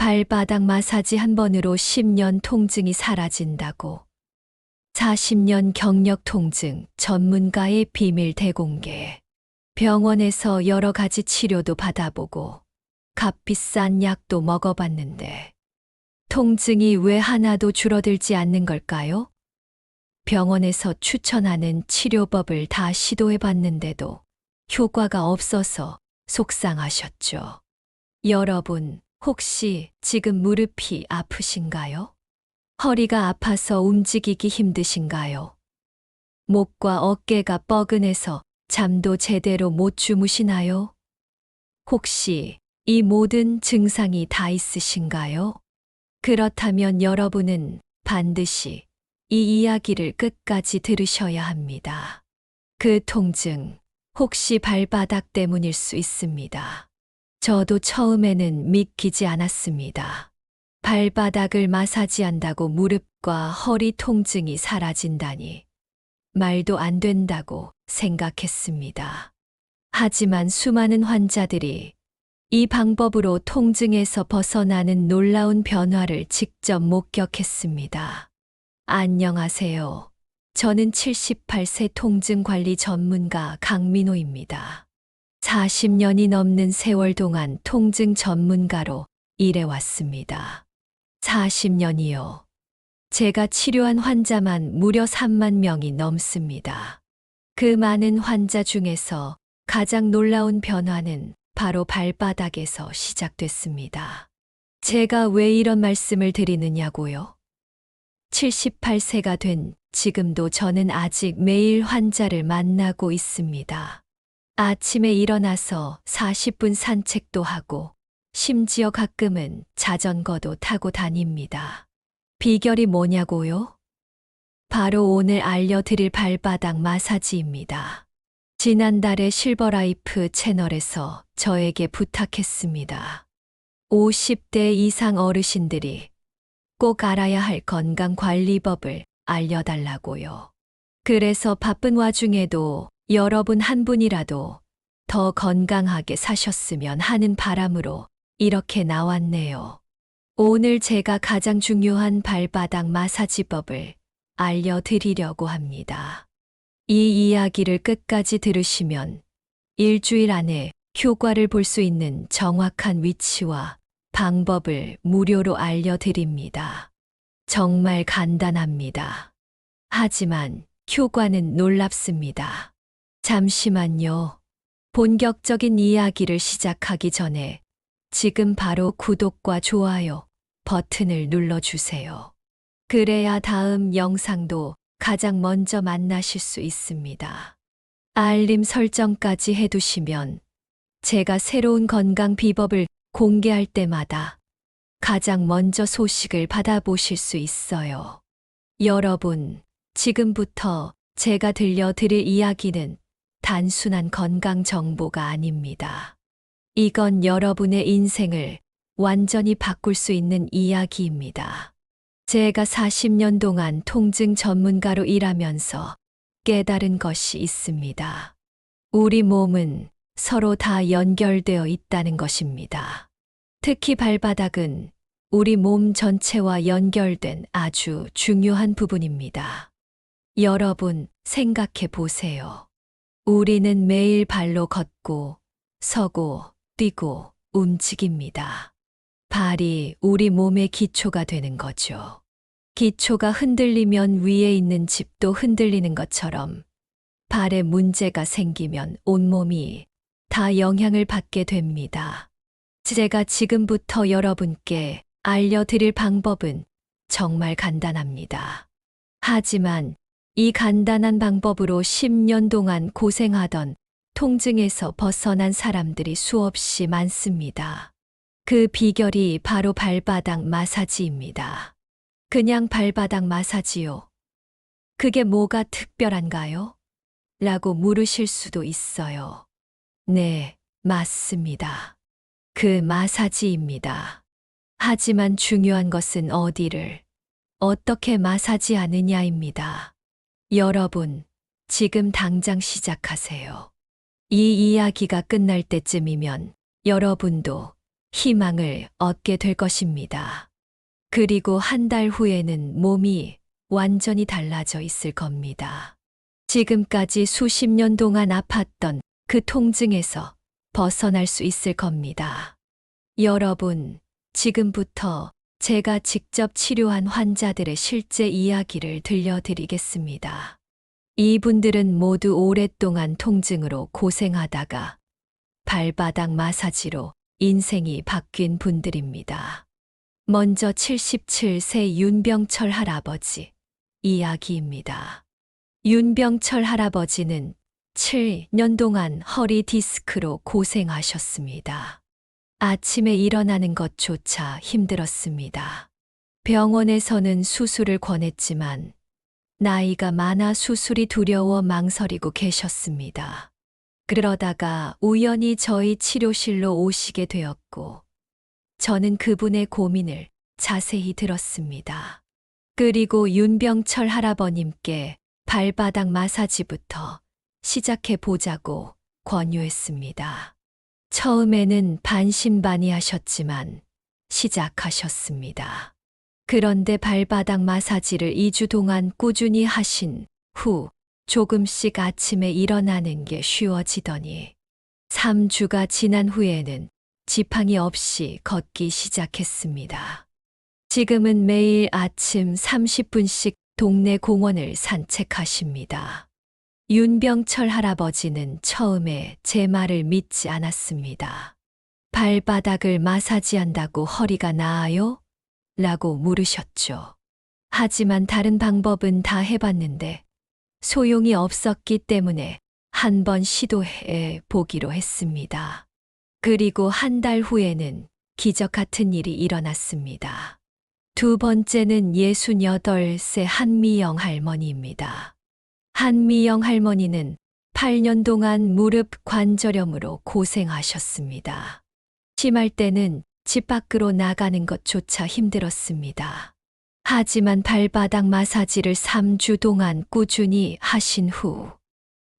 발바닥 마사지 한 번으로 10년 통증이 사라진다고. 40년 경력 통증 전문가의 비밀 대공개. 병원에서 여러 가지 치료도 받아보고 값비싼 약도 먹어봤는데 통증이 왜 하나도 줄어들지 않는 걸까요? 병원에서 추천하는 치료법을 다 시도해봤는데도 효과가 없어서 속상하셨죠. 여러분, 혹시 지금 무릎이 아프신가요? 허리가 아파서 움직이기 힘드신가요? 목과 어깨가 뻐근해서 잠도 제대로 못 주무시나요? 혹시 이 모든 증상이 다 있으신가요? 그렇다면 여러분은 반드시 이 이야기를 끝까지 들으셔야 합니다. 그 통증, 혹시 발바닥 때문일 수 있습니다. 저도 처음에는 믿기지 않았습니다. 발바닥을 마사지한다고 무릎과 허리 통증이 사라진다니 말도 안 된다고 생각했습니다. 하지만 수많은 환자들이 이 방법으로 통증에서 벗어나는 놀라운 변화를 직접 목격했습니다. 안녕하세요. 저는 78세 통증관리 전문가 강민호입니다. 40년이 넘는 세월 동안 통증 전문가로 일해왔습니다. 40년이요. 제가 치료한 환자만 무려 3만 명이 넘습니다. 그 많은 환자 중에서 가장 놀라운 변화는 바로 발바닥에서 시작됐습니다. 제가 왜 이런 말씀을 드리느냐고요? 78세가 된 지금도 저는 아직 매일 환자를 만나고 있습니다. 아침에 일어나서 40분 산책도 하고 심지어 가끔은 자전거도 타고 다닙니다. 비결이 뭐냐고요? 바로 오늘 알려드릴 발바닥 마사지입니다. 지난달에 실버라이프 채널에서 저에게 부탁했습니다. 50대 이상 어르신들이 꼭 알아야 할 건강관리법을 알려달라고요. 그래서 바쁜 와중에도 여러분 한 분이라도 더 건강하게 사셨으면 하는 바람으로 이렇게 나왔네요. 오늘 제가 가장 중요한 발바닥 마사지법을 알려드리려고 합니다. 이 이야기를 끝까지 들으시면 일주일 안에 효과를 볼 수 있는 정확한 위치와 방법을 무료로 알려드립니다. 정말 간단합니다. 하지만 효과는 놀랍습니다. 잠시만요. 본격적인 이야기를 시작하기 전에 지금 바로 구독과 좋아요 버튼을 눌러주세요. 그래야 다음 영상도 가장 먼저 만나실 수 있습니다. 알림 설정까지 해두시면 제가 새로운 건강 비법을 공개할 때마다 가장 먼저 소식을 받아보실 수 있어요. 여러분, 지금부터 제가 들려드릴 이야기는 단순한 건강 정보가 아닙니다. 이건 여러분의 인생을 완전히 바꿀 수 있는 이야기입니다. 제가 40년 동안 통증 전문가로 일하면서 깨달은 것이 있습니다. 우리 몸은 서로 다 연결되어 있다는 것입니다. 특히 발바닥은 우리 몸 전체와 연결된 아주 중요한 부분입니다. 여러분, 생각해 보세요. 우리는 매일 발로 걷고, 서고, 뛰고, 움직입니다. 발이 우리 몸의 기초가 되는 거죠. 기초가 흔들리면 위에 있는 집도 흔들리는 것처럼 발에 문제가 생기면 온몸이 다 영향을 받게 됩니다. 제가 지금부터 여러분께 알려드릴 방법은 정말 간단합니다. 하지만 이 간단한 방법으로 10년 동안 고생하던 통증에서 벗어난 사람들이 수없이 많습니다. 그 비결이 바로 발바닥 마사지입니다. 그냥 발바닥 마사지요. 그게 뭐가 특별한가요? 라고 물으실 수도 있어요. 네, 맞습니다. 그 마사지입니다. 하지만 중요한 것은 어디를, 어떻게 마사지하느냐입니다. 여러분, 지금 당장 시작하세요. 이 이야기가 끝날 때쯤이면 여러분도 희망을 얻게 될 것입니다. 그리고 한 달 후에는 몸이 완전히 달라져 있을 겁니다. 지금까지 수십 년 동안 아팠던 그 통증에서 벗어날 수 있을 겁니다. 여러분, 지금부터 제가 직접 치료한 환자들의 실제 이야기를 들려드리겠습니다. 이분들은 모두 오랫동안 통증으로 고생하다가 발바닥 마사지로 인생이 바뀐 분들입니다. 먼저 77세 윤병철 할아버지 이야기입니다. 윤병철 할아버지는 7년 동안 허리 디스크로 고생하셨습니다. 아침에 일어나는 것조차 힘들었습니다. 병원에서는 수술을 권했지만 나이가 많아 수술이 두려워 망설이고 계셨습니다. 그러다가 우연히 저희 치료실로 오시게 되었고, 저는 그분의 고민을 자세히 들었습니다. 그리고 윤병철 할아버님께 발바닥 마사지부터 시작해 보자고 권유했습니다. 처음에는 반신반의하셨지만 시작하셨습니다. 그런데 발바닥 마사지를 2주 동안 꾸준히 하신 후 조금씩 아침에 일어나는 게 쉬워지더니 3주가 지난 후에는 지팡이 없이 걷기 시작했습니다. 지금은 매일 아침 30분씩 동네 공원을 산책하십니다. 윤병철 할아버지는 처음에 제 말을 믿지 않았습니다. 발바닥을 마사지한다고 허리가 나아요? 라고 물으셨죠. 하지만 다른 방법은 다 해봤는데 소용이 없었기 때문에 한번 시도해 보기로 했습니다. 그리고 한 달 후에는 기적 같은 일이 일어났습니다. 두 번째는 68세 한미영 할머니입니다. 한미영 할머니는 8년 동안 무릎 관절염으로 고생하셨습니다. 심할 때는 집 밖으로 나가는 것조차 힘들었습니다. 하지만 발바닥 마사지를 3주 동안 꾸준히 하신 후,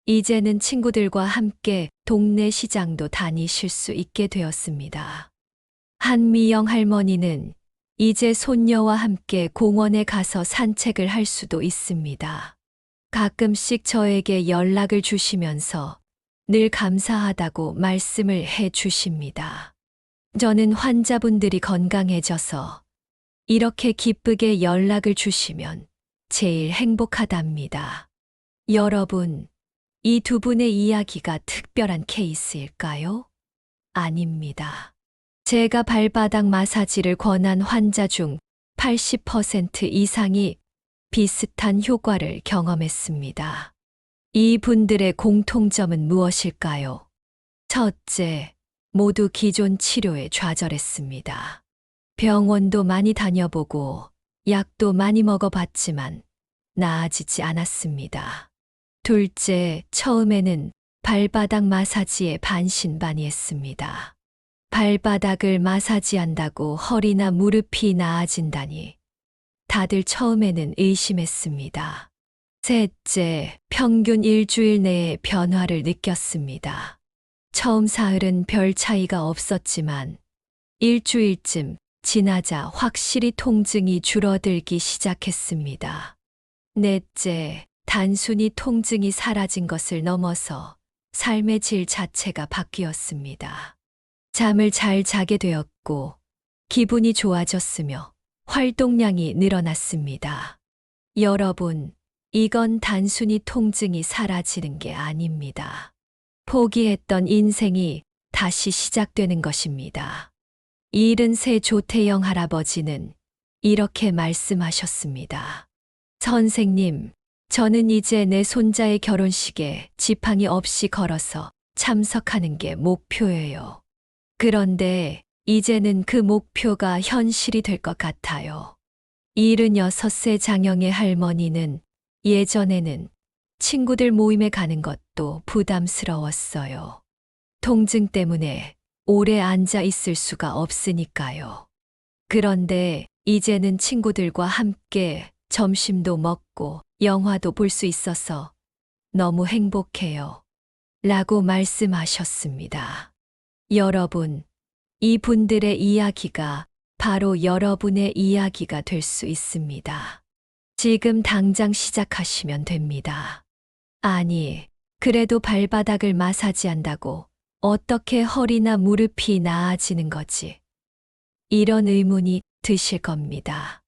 이제는 친구들과 함께 동네 시장도 다니실 수 있게 되었습니다. 한미영 할머니는 이제 손녀와 함께 공원에 가서 산책을 할 수도 있습니다. 가끔씩 저에게 연락을 주시면서 늘 감사하다고 말씀을 해 주십니다. 저는 환자분들이 건강해져서 이렇게 기쁘게 연락을 주시면 제일 행복하답니다. 여러분, 이 두 분의 이야기가 특별한 케이스일까요? 아닙니다. 제가 발바닥 마사지를 권한 환자 중 80% 이상이 비슷한 효과를 경험했습니다. 이 분들의 공통점은 무엇일까요? 첫째, 모두 기존 치료에 좌절했습니다. 병원도 많이 다녀보고 약도 많이 먹어봤지만 나아지지 않았습니다. 둘째, 처음에는 발바닥 마사지에 반신반의했습니다. 발바닥을 마사지한다고 허리나 무릎이 나아진다니 다들 처음에는 의심했습니다. 셋째, 평균 일주일 내에 변화를 느꼈습니다. 처음 사흘은 별 차이가 없었지만 일주일쯤 지나자 확실히 통증이 줄어들기 시작했습니다. 넷째, 단순히 통증이 사라진 것을 넘어서 삶의 질 자체가 바뀌었습니다. 잠을 잘 자게 되었고 기분이 좋아졌으며 활동량이 늘어났습니다. 여러분, 이건 단순히 통증이 사라지는 게 아닙니다. 포기했던 인생이 다시 시작되는 것입니다. 73 조태영 할아버지는 이렇게 말씀하셨습니다. 선생님, 저는 이제 내 손자의 결혼식에 지팡이 없이 걸어서 참석하는 게 목표예요. 그런데 이제는 그 목표가 현실이 될 것 같아요. 76세 장영애 할머니는 예전에는 친구들 모임에 가는 것도 부담스러웠어요. 통증 때문에 오래 앉아 있을 수가 없으니까요. 그런데 이제는 친구들과 함께 점심도 먹고 영화도 볼 수 있어서 너무 행복해요. 라고 말씀하셨습니다. 여러분, 이분들의 이야기가 바로 여러분의 이야기가 될 수 있습니다. 지금 당장 시작하시면 됩니다. 아니, 그래도 발바닥을 마사지한다고 어떻게 허리나 무릎이 나아지는 거지? 이런 의문이 드실 겁니다.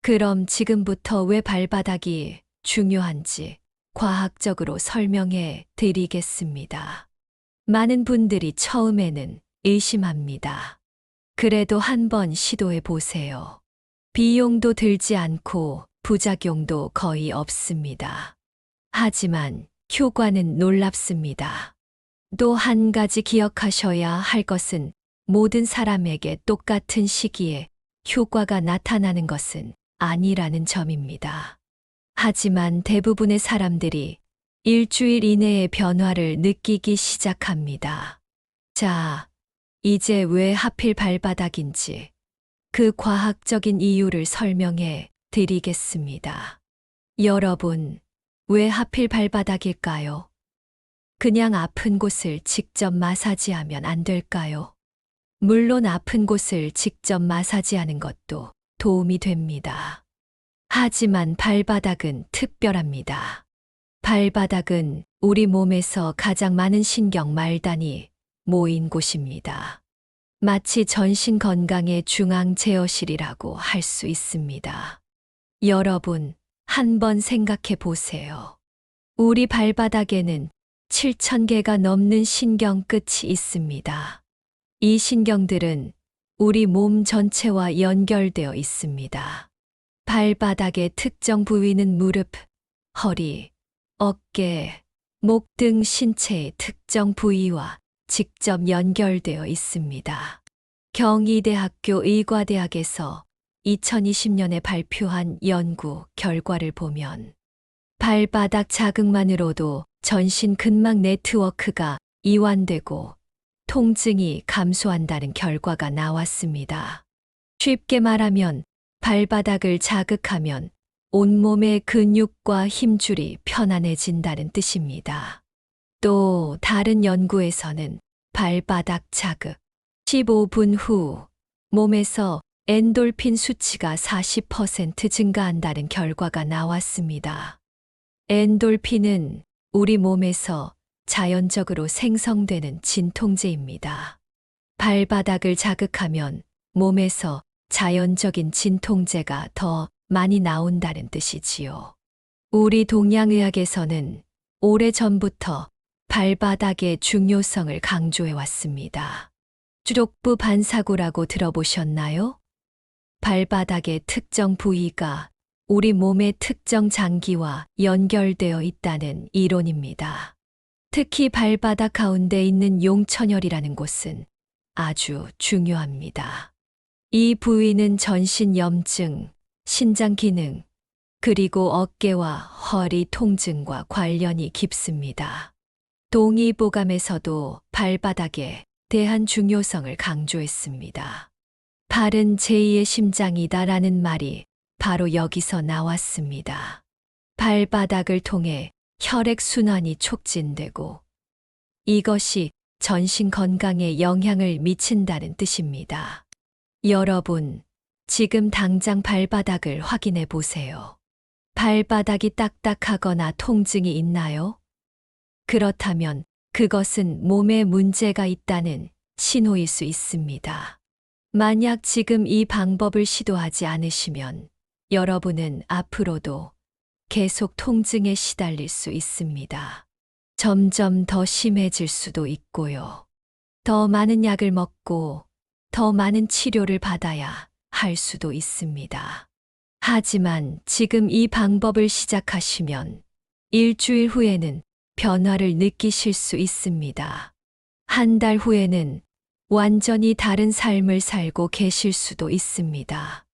그럼 지금부터 왜 발바닥이 중요한지 과학적으로 설명해 드리겠습니다. 많은 분들이 처음에는 의심합니다. 그래도 한번 시도해 보세요. 비용도 들지 않고 부작용도 거의 없습니다. 하지만 효과는 놀랍습니다. 또 한 가지 기억하셔야 할 것은 모든 사람에게 똑같은 시기에 효과가 나타나는 것은 아니라는 점입니다. 하지만 대부분의 사람들이 일주일 이내에 변화를 느끼기 시작합니다. 자, 이제 왜 하필 발바닥인지 그 과학적인 이유를 설명해 드리겠습니다. 여러분, 왜 하필 발바닥일까요? 그냥 아픈 곳을 직접 마사지하면 안 될까요? 물론 아픈 곳을 직접 마사지하는 것도 도움이 됩니다. 하지만 발바닥은 특별합니다. 발바닥은 우리 몸에서 가장 많은 신경 말단이 모인 곳입니다. 마치 전신 건강의 중앙 제어실이라고 할 수 있습니다. 여러분, 한번 생각해 보세요. 우리 발바닥에는 7,000개가 넘는 신경 끝이 있습니다. 이 신경들은 우리 몸 전체와 연결되어 있습니다. 발바닥의 특정 부위는 무릎, 허리, 어깨, 목 등 신체의 특정 부위와 직접 연결되어 있습니다. 경희대학교 의과대학에서 2020년에 발표한 연구 결과를 보면 발바닥 자극만으로도 전신 근막 네트워크가 이완되고 통증이 감소한다는 결과가 나왔습니다. 쉽게 말하면 발바닥을 자극하면 온몸의 근육과 힘줄이 편안해진다는 뜻입니다. 또 다른 연구에서는 발바닥 자극 15분 후 몸에서 엔돌핀 수치가 40% 증가한다는 결과가 나왔습니다. 엔돌핀은 우리 몸에서 자연적으로 생성되는 진통제입니다. 발바닥을 자극하면 몸에서 자연적인 진통제가 더 많이 나온다는 뜻이지요. 우리 동양의학에서는 오래전부터 발바닥의 중요성을 강조해 왔습니다. 족부 반사구라고 들어보셨나요? 발바닥의 특정 부위가 우리 몸의 특정 장기와 연결되어 있다는 이론입니다. 특히 발바닥 가운데 있는 용천혈이라는 곳은 아주 중요합니다. 이 부위는 전신 염증, 신장 기능, 그리고 어깨와 허리 통증과 관련이 깊습니다. 동의보감에서도 발바닥에 대한 중요성을 강조했습니다. 발은 제2의 심장이다라는 말이 바로 여기서 나왔습니다. 발바닥을 통해 혈액순환이 촉진되고 이것이 전신 건강에 영향을 미친다는 뜻입니다. 여러분, 지금 당장 발바닥을 확인해 보세요. 발바닥이 딱딱하거나 통증이 있나요? 그렇다면 그것은 몸에 문제가 있다는 신호일 수 있습니다. 만약 지금 이 방법을 시도하지 않으시면 여러분은 앞으로도 계속 통증에 시달릴 수 있습니다. 점점 더 심해질 수도 있고요. 더 많은 약을 먹고 더 많은 치료를 받아야 할 수도 있습니다. 하지만 지금 이 방법을 시작하시면 일주일 후에는 변화를 느끼실 수 있습니다. 한 달 후에는 완전히 다른 삶을 살고 계실 수도 있습니다.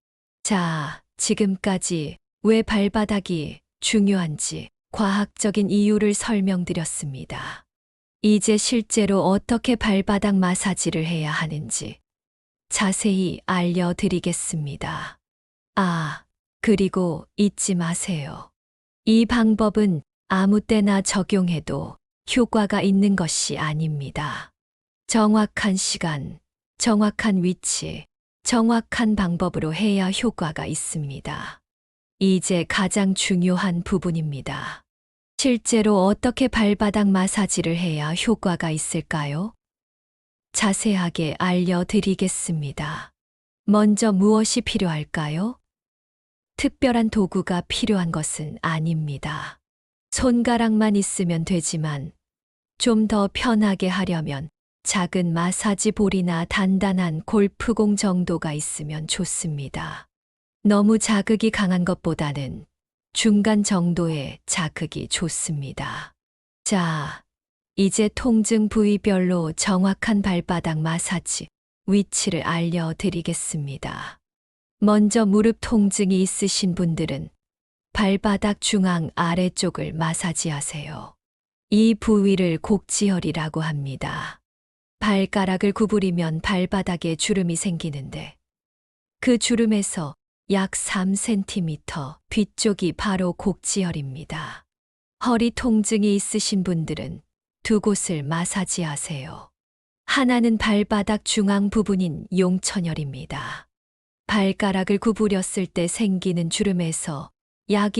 자, 지금까지 왜 발바닥이 중요한지 과학적인 이유를 설명드렸습니다. 이제 실제로 어떻게 발바닥 마사지를 해야 하는지 자세히 알려드리겠습니다. 아, 그리고 잊지 마세요. 이 방법은 아무 때나 적용해도 효과가 있는 것이 아닙니다. 정확한 시간, 정확한 위치, 정확한 방법으로 해야 효과가 있습니다. 이제 가장 중요한 부분입니다. 실제로 어떻게 발바닥 마사지를 해야 효과가 있을까요? 자세하게 알려드리겠습니다. 먼저 무엇이 필요할까요? 특별한 도구가 필요한 것은 아닙니다. 손가락만 있으면 되지만 좀 더 편하게 하려면 작은 마사지 볼이나 단단한 골프공 정도가 있으면 좋습니다. 너무 자극이 강한 것보다는 중간 정도의 자극이 좋습니다. 자, 이제 통증 부위별로 정확한 발바닥 마사지 위치를 알려드리겠습니다. 먼저 무릎 통증이 있으신 분들은 발바닥 중앙 아래쪽을 마사지하세요. 이 부위를 곡지혈이라고 합니다. 발가락을 구부리면 발바닥에 주름이 생기는데 그 주름에서 약 3cm 뒤쪽이 바로 곡지혈입니다. 허리 통증이 있으신 분들은 두 곳을 마사지하세요. 하나는 발바닥 중앙 부분인 용천혈입니다. 발가락을 구부렸을 때 생기는 주름에서 약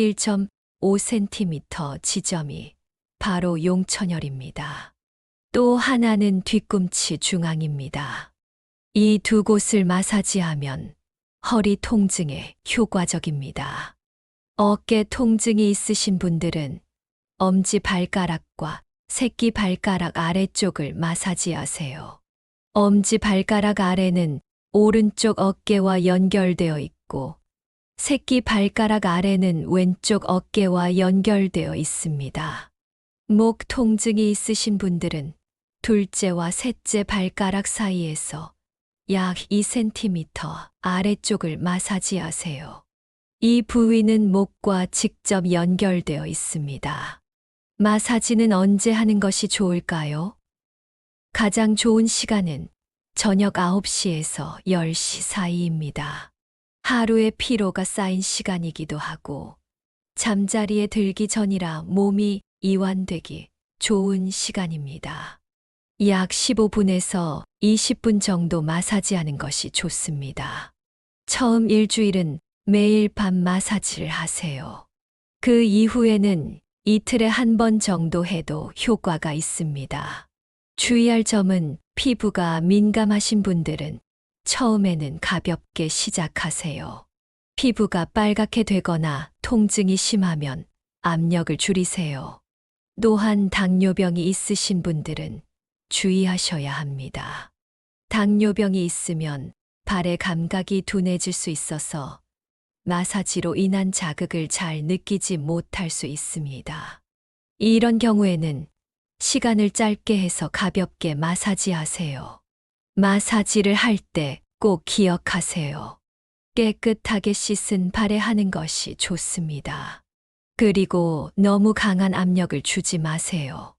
1.5cm 지점이 바로 용천혈입니다. 또 하나는 뒤꿈치 중앙입니다. 이 두 곳을 마사지하면 허리 통증에 효과적입니다. 어깨 통증이 있으신 분들은 엄지 발가락과 새끼 발가락 아래쪽을 마사지하세요. 엄지 발가락 아래는 오른쪽 어깨와 연결되어 있고 새끼 발가락 아래는 왼쪽 어깨와 연결되어 있습니다. 목 통증이 있으신 분들은 둘째와 셋째 발가락 사이에서 약 2cm 아래쪽을 마사지하세요. 이 부위는 목과 직접 연결되어 있습니다. 마사지는 언제 하는 것이 좋을까요? 가장 좋은 시간은 저녁 9시에서 10시 사이입니다. 하루의 피로가 쌓인 시간이기도 하고 잠자리에 들기 전이라 몸이 이완되기 좋은 시간입니다. 약 15분에서 20분 정도 마사지하는 것이 좋습니다. 처음 일주일은 매일 밤 마사지를 하세요. 그 이후에는 이틀에 한 번 정도 해도 효과가 있습니다. 주의할 점은 피부가 민감하신 분들은 처음에는 가볍게 시작하세요. 피부가 빨갛게 되거나 통증이 심하면 압력을 줄이세요. 또한 당뇨병이 있으신 분들은 주의하셔야 합니다. 당뇨병이 있으면 발의 감각이 둔해질 수 있어서 마사지로 인한 자극을 잘 느끼지 못할 수 있습니다. 이런 경우에는 시간을 짧게 해서 가볍게 마사지하세요. 마사지를 할 때 꼭 기억하세요. 깨끗하게 씻은 발에 하는 것이 좋습니다. 그리고 너무 강한 압력을 주지 마세요.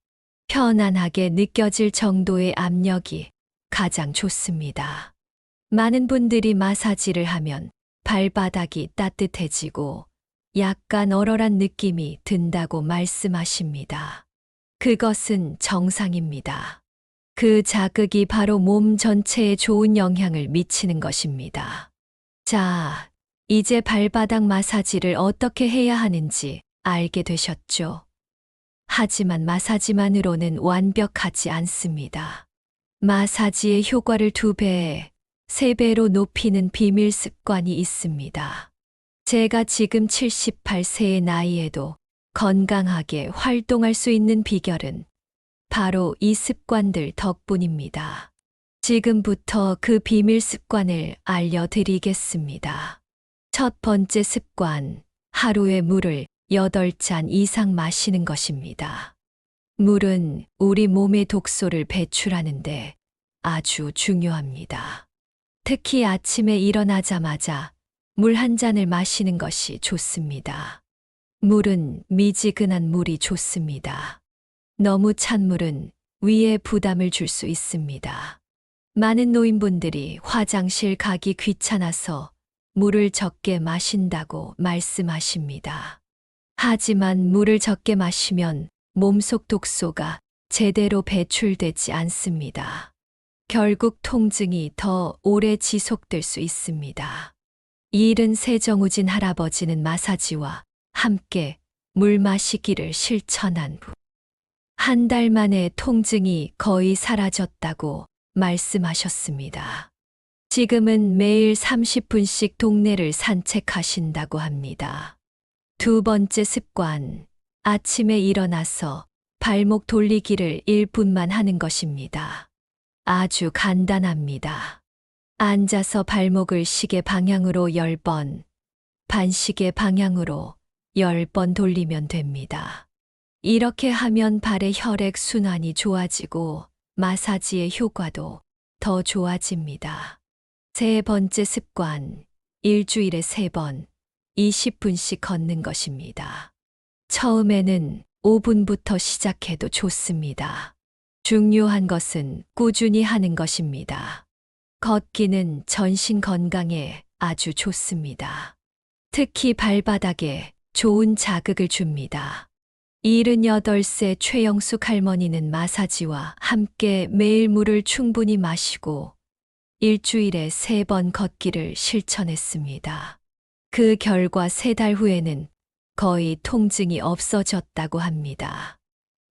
편안하게 느껴질 정도의 압력이 가장 좋습니다. 많은 분들이 마사지를 하면 발바닥이 따뜻해지고 약간 얼얼한 느낌이 든다고 말씀하십니다. 그것은 정상입니다. 그 자극이 바로 몸 전체에 좋은 영향을 미치는 것입니다. 자, 이제 발바닥 마사지를 어떻게 해야 하는지 알게 되셨죠? 하지만 마사지만으로는 완벽하지 않습니다. 마사지의 효과를 2배, 3배로 높이는 비밀 습관이 있습니다. 제가 지금 78세의 나이에도 건강하게 활동할 수 있는 비결은 바로 이 습관들 덕분입니다. 지금부터 그 비밀 습관을 알려드리겠습니다. 첫 번째 습관, 하루에 물을 8잔 이상 마시는 것입니다. 물은 우리 몸의 독소를 배출하는데 아주 중요합니다. 특히 아침에 일어나자마자 물 한 잔을 마시는 것이 좋습니다. 물은 미지근한 물이 좋습니다. 너무 찬 물은 위에 부담을 줄 수 있습니다. 많은 노인분들이 화장실 가기 귀찮아서 물을 적게 마신다고 말씀하십니다. 하지만 물을 적게 마시면 몸속 독소가 제대로 배출되지 않습니다. 결국 통증이 더 오래 지속될 수 있습니다. 일은 세정우진 할아버지는 마사지와 함께 물 마시기를 실천한 후 한 달 만에 통증이 거의 사라졌다고 말씀하셨습니다. 지금은 매일 30분씩 동네를 산책하신다고 합니다. 두 번째 습관, 아침에 일어나서 발목 돌리기를 1분만 하는 것입니다. 아주 간단합니다. 앉아서 발목을 시계 방향으로 10번, 반시계 방향으로 10번 돌리면 됩니다. 이렇게 하면 발의 혈액 순환이 좋아지고 마사지의 효과도 더 좋아집니다. 세 번째 습관, 일주일에 3번, 20분씩 걷는 것입니다. 처음에는 5분부터 시작해도 좋습니다. 중요한 것은 꾸준히 하는 것입니다. 걷기는 전신 건강에 아주 좋습니다. 특히 발바닥에 좋은 자극을 줍니다. 78세 최영숙 할머니는 마사지와 함께 매일 물을 충분히 마시고 일주일에 3번 걷기를 실천했습니다. 그 결과 3달 후에는 거의 통증이 없어졌다고 합니다.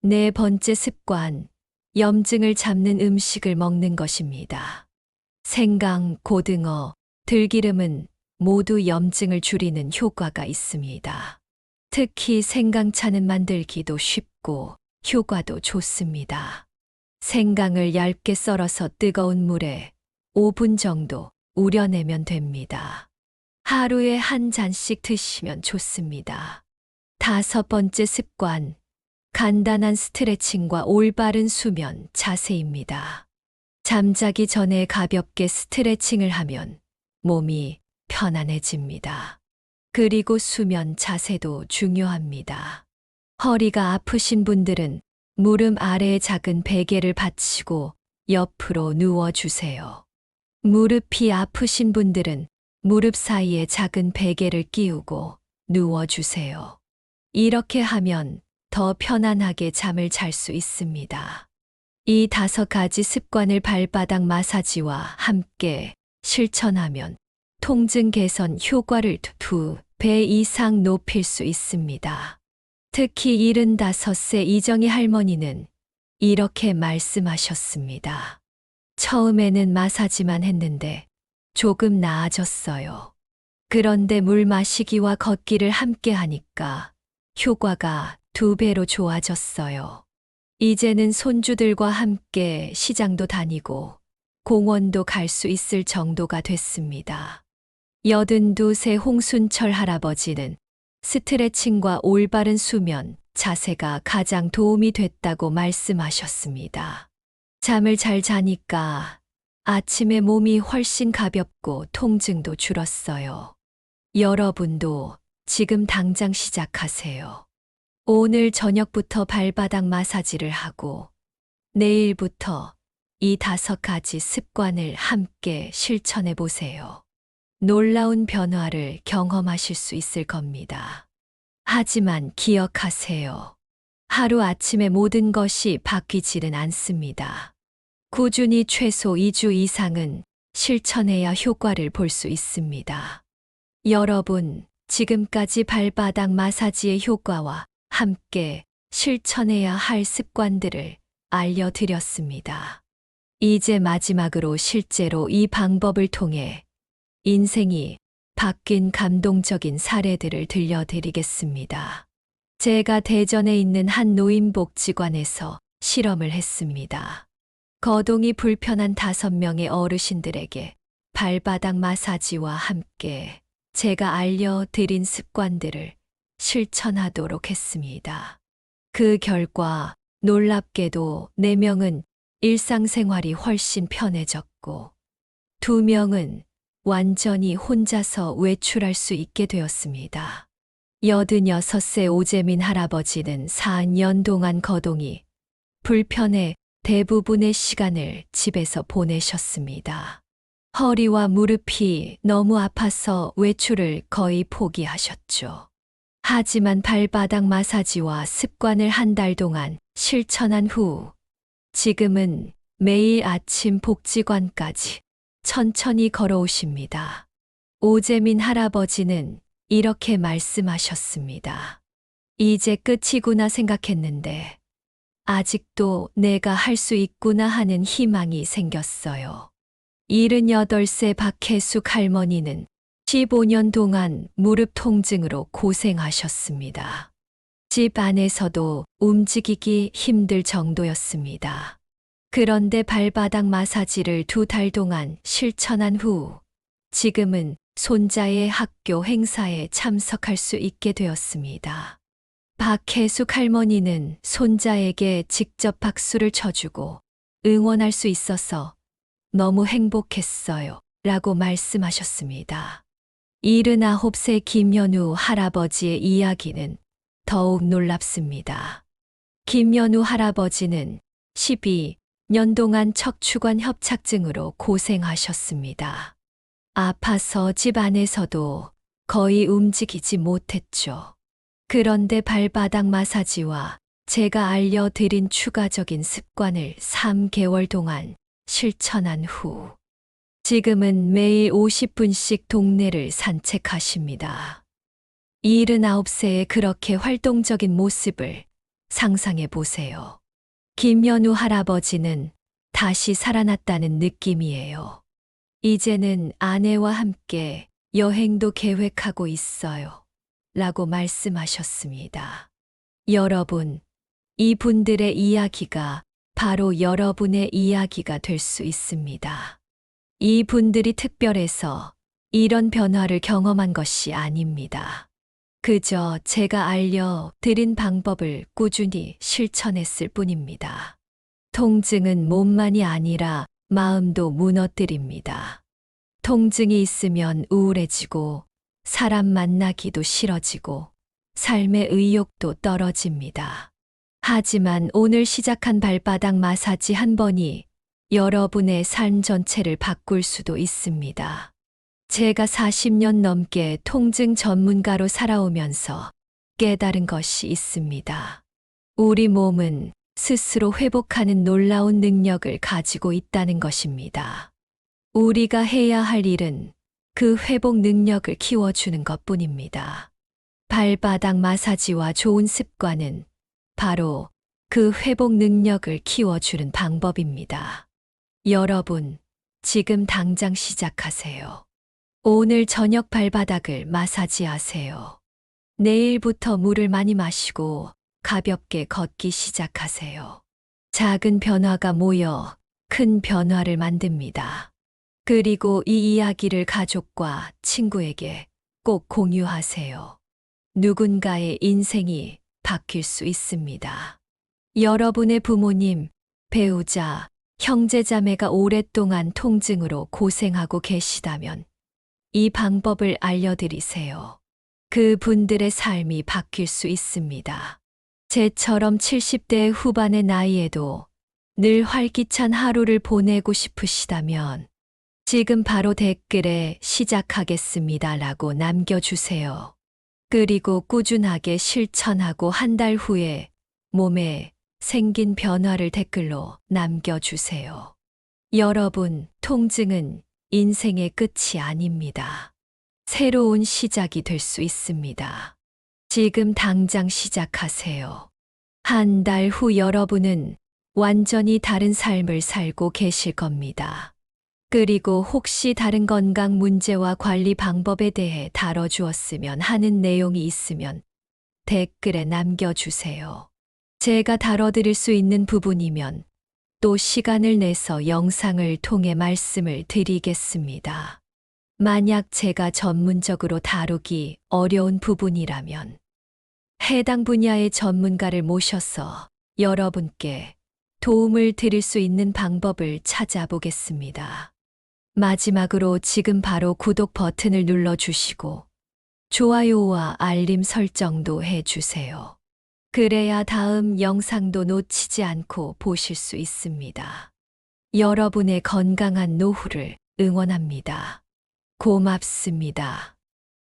네 번째 습관, 염증을 잡는 음식을 먹는 것입니다. 생강, 고등어, 들기름은 모두 염증을 줄이는 효과가 있습니다. 특히 생강차는 만들기도 쉽고 효과도 좋습니다. 생강을 얇게 썰어서 뜨거운 물에 5분 정도 우려내면 됩니다. 하루에 한 잔씩 드시면 좋습니다. 다섯 번째 습관, 간단한 스트레칭과 올바른 수면 자세입니다. 잠자기 전에 가볍게 스트레칭을 하면 몸이 편안해집니다. 그리고 수면 자세도 중요합니다. 허리가 아프신 분들은 무릎 아래에 작은 베개를 받치고 옆으로 누워주세요. 무릎이 아프신 분들은 무릎 사이에 작은 베개를 끼우고 누워주세요. 이렇게 하면 더 편안하게 잠을 잘 수 있습니다. 이 5가지 습관을 발바닥 마사지와 함께 실천하면 통증 개선 효과를 2배 이상 높일 수 있습니다. 특히 75세 이정희 할머니는 이렇게 말씀하셨습니다. 처음에는 마사지만 했는데 조금 나아졌어요. 그런데 물 마시기와 걷기를 함께 하니까 효과가 2배로 좋아졌어요. 이제는 손주들과 함께 시장도 다니고 공원도 갈 수 있을 정도가 됐습니다. 82세 홍순철 할아버지는 스트레칭과 올바른 수면, 자세가 가장 도움이 됐다고 말씀하셨습니다. 잠을 잘 자니까 아침에 몸이 훨씬 가볍고 통증도 줄었어요. 여러분도 지금 당장 시작하세요. 오늘 저녁부터 발바닥 마사지를 하고 내일부터 이 5가지 습관을 함께 실천해 보세요. 놀라운 변화를 경험하실 수 있을 겁니다. 하지만 기억하세요. 하루 아침에 모든 것이 바뀌지는 않습니다. 꾸준히 최소 2주 이상은 실천해야 효과를 볼 수 있습니다. 여러분, 지금까지 발바닥 마사지의 효과와 함께 실천해야 할 습관들을 알려드렸습니다. 이제 마지막으로 실제로 이 방법을 통해 인생이 바뀐 감동적인 사례들을 들려드리겠습니다. 제가 대전에 있는 한 노인복지관에서 실험을 했습니다. 거동이 불편한 5명의 어르신들에게 발바닥 마사지와 함께 제가 알려드린 습관들을 실천하도록 했습니다. 그 결과 놀랍게도 4명은 일상생활이 훨씬 편해졌고 2명은 완전히 혼자서 외출할 수 있게 되었습니다. 86세 오재민 할아버지는 4년 동안 거동이 불편해 대부분의 시간을 집에서 보내셨습니다. 허리와 무릎이 너무 아파서 외출을 거의 포기하셨죠. 하지만 발바닥 마사지와 습관을 한 달 동안 실천한 후 지금은 매일 아침 복지관까지 천천히 걸어오십니다. 오재민 할아버지는 이렇게 말씀하셨습니다. 이제 끝이구나 생각했는데 아직도 내가 할 수 있구나 하는 희망이 생겼어요. 78세 박혜숙 할머니는 15년 동안 무릎 통증으로 고생하셨습니다. 집 안에서도 움직이기 힘들 정도였습니다. 그런데 발바닥 마사지를 2달 동안 실천한 후 지금은 손자의 학교 행사에 참석할 수 있게 되었습니다. 박혜숙 할머니는 손자에게 직접 박수를 쳐주고 응원할 수 있어서 너무 행복했어요. 라고 말씀하셨습니다. 79세 김연우 할아버지의 이야기는 더욱 놀랍습니다. 김연우 할아버지는 12년 동안 척추관 협착증으로 고생하셨습니다. 아파서 집 안에서도 거의 움직이지 못했죠. 그런데 발바닥 마사지와 제가 알려드린 추가적인 습관을 3개월 동안 실천한 후 지금은 매일 50분씩 동네를 산책하십니다. 79세의 그렇게 활동적인 모습을 상상해 보세요. 김연우 할아버지는 다시 살아났다는 느낌이에요. 이제는 아내와 함께 여행도 계획하고 있어요. 라고 말씀하셨습니다. 여러분, 이분들의 이야기가 바로 여러분의 이야기가 될 수 있습니다. 이분들이 특별해서 이런 변화를 경험한 것이 아닙니다. 그저 제가 알려드린 방법을 꾸준히 실천했을 뿐입니다. 통증은 몸만이 아니라 마음도 무너뜨립니다. 통증이 있으면 우울해지고 사람 만나기도 싫어지고 삶의 의욕도 떨어집니다. 하지만 오늘 시작한 발바닥 마사지 한 번이 여러분의 삶 전체를 바꿀 수도 있습니다. 제가 40년 넘게 통증 전문가로 살아오면서 깨달은 것이 있습니다. 우리 몸은 스스로 회복하는 놀라운 능력을 가지고 있다는 것입니다. 우리가 해야 할 일은 그 회복 능력을 키워주는 것뿐입니다. 발바닥 마사지와 좋은 습관은 바로 그 회복 능력을 키워주는 방법입니다. 여러분, 지금 당장 시작하세요. 오늘 저녁 발바닥을 마사지하세요. 내일부터 물을 많이 마시고 가볍게 걷기 시작하세요. 작은 변화가 모여 큰 변화를 만듭니다. 그리고 이 이야기를 가족과 친구에게 꼭 공유하세요. 누군가의 인생이 바뀔 수 있습니다. 여러분의 부모님, 배우자, 형제자매가 오랫동안 통증으로 고생하고 계시다면 이 방법을 알려드리세요. 그 분들의 삶이 바뀔 수 있습니다. 제처럼 70대 후반의 나이에도 늘 활기찬 하루를 보내고 싶으시다면 지금 바로 댓글에 시작하겠습니다 라고 남겨주세요. 그리고 꾸준하게 실천하고 한 달 후에 몸에 생긴 변화를 댓글로 남겨주세요. 여러분, 통증은 인생의 끝이 아닙니다. 새로운 시작이 될 수 있습니다. 지금 당장 시작하세요. 한 달 후 여러분은 완전히 다른 삶을 살고 계실 겁니다. 그리고 혹시 다른 건강 문제와 관리 방법에 대해 다뤄주었으면 하는 내용이 있으면 댓글에 남겨주세요. 제가 다뤄드릴 수 있는 부분이면 또 시간을 내서 영상을 통해 말씀을 드리겠습니다. 만약 제가 전문적으로 다루기 어려운 부분이라면 해당 분야의 전문가를 모셔서 여러분께 도움을 드릴 수 있는 방법을 찾아보겠습니다. 마지막으로 지금 바로 구독 버튼을 눌러주시고 좋아요와 알림 설정도 해주세요. 그래야 다음 영상도 놓치지 않고 보실 수 있습니다. 여러분의 건강한 노후를 응원합니다. 고맙습니다.